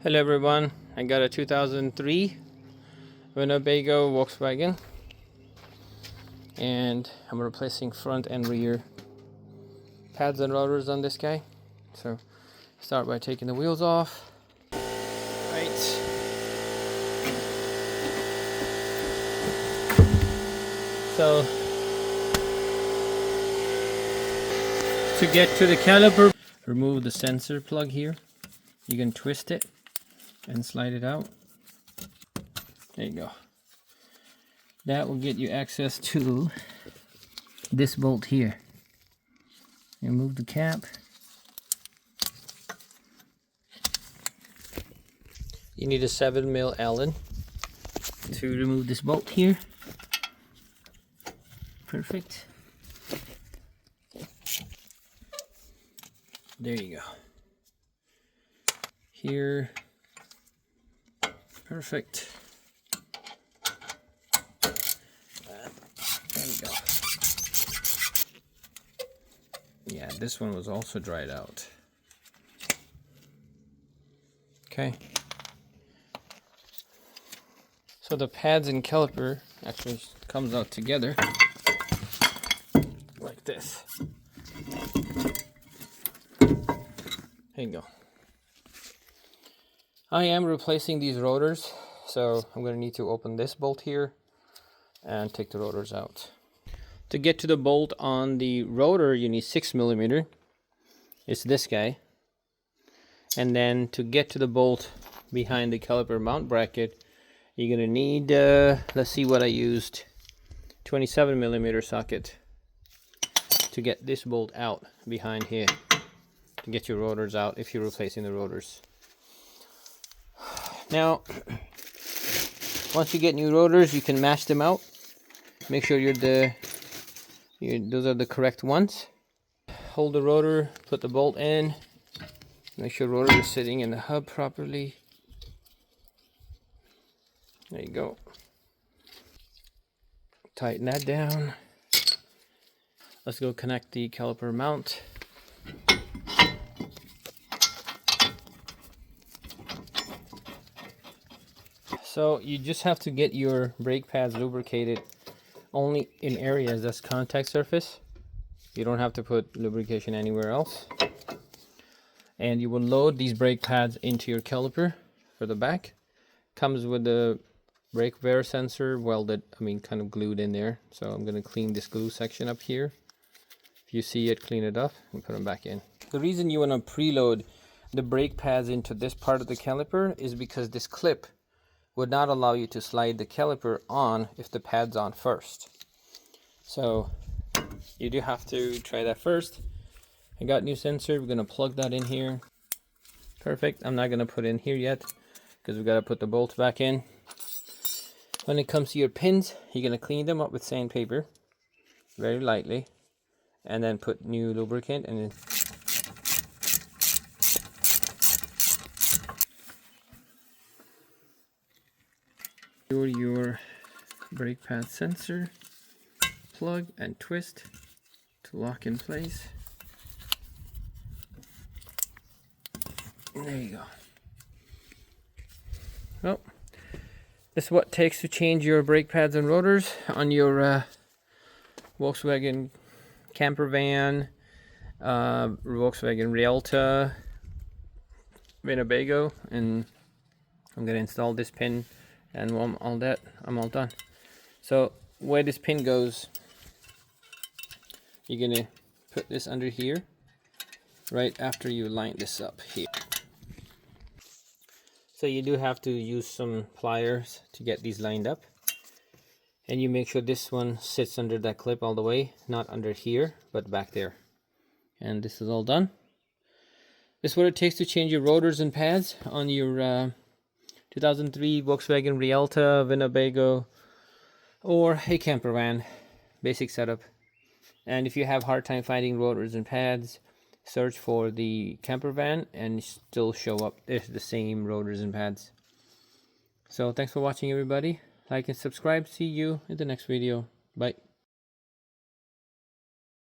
Hello everyone, I got a 2003 Winnebago Volkswagen and I'm replacing front and rear pads and rotors on this guy. So start by taking the wheels off. Right. So to get to the caliper, remove the sensor plug here. You can twist it and slide it out. There you go. That will get you access to this bolt here. Remove the cap. You need a 7mm Allen to remove this bolt here. Perfect. There you go. Here. Perfect. There we go. Yeah, this one was also dried out. Okay. So the pads and caliper actually comes out together like this. There you go. I am replacing these rotors, so I'm going to need to open this bolt here and take the rotors out. To get to the bolt on the rotor, you need 6mm. It's this guy. And then to get to the bolt behind the caliper mount bracket, you're going to need, let's see what I used, 27mm socket to get this bolt out behind here, to get your rotors out if you're replacing the rotors. Now, once you get new rotors, you can match them out. Make sure those are the correct ones. Hold the rotor, put the bolt in. Make sure the rotor is sitting in the hub properly. There you go. Tighten that down. Let's go connect the caliper mount. So you just have to get your brake pads lubricated only in areas that's contact surface. You don't have to put lubrication anywhere else. And you will load these brake pads into your caliper for the back. Comes with the brake wear sensor welded, kind of glued in there. So I'm going to clean this glue section up here. If you see it, clean it up and put them back in. The reason you want to preload the brake pads into this part of the caliper is because this clip would not allow you to slide the caliper on if the pad's on first. So you do have to try that first. I got new sensor. We're gonna plug that in here. Perfect. I'm not gonna put it in here yet because we gotta put the bolts back in. When it comes to your pins, you're gonna clean them up with sandpaper very lightly, and then put new lubricant and then your brake pad sensor, plug and twist to lock in place. There you go. Well, this is what it takes to change your brake pads and rotors on your Volkswagen camper van, Volkswagen Rialta, Winnebago, and I'm gonna install this pin. And I'm all done. So where this pin goes, you're gonna put this under here right after you line this up here. So you do have to use some pliers to get these lined up, and you make sure this one sits under that clip all the way, not under here but back there. And this is all done. This is what it takes to change your rotors and pads on your 2003 Volkswagen Rialta, Winnebago, or a camper van. Basic setup. And if you have hard time finding rotors and pads, search for the camper van and still show up. There's the same rotors and pads. So thanks for watching, everybody. Like and subscribe. See you in the next video. Bye.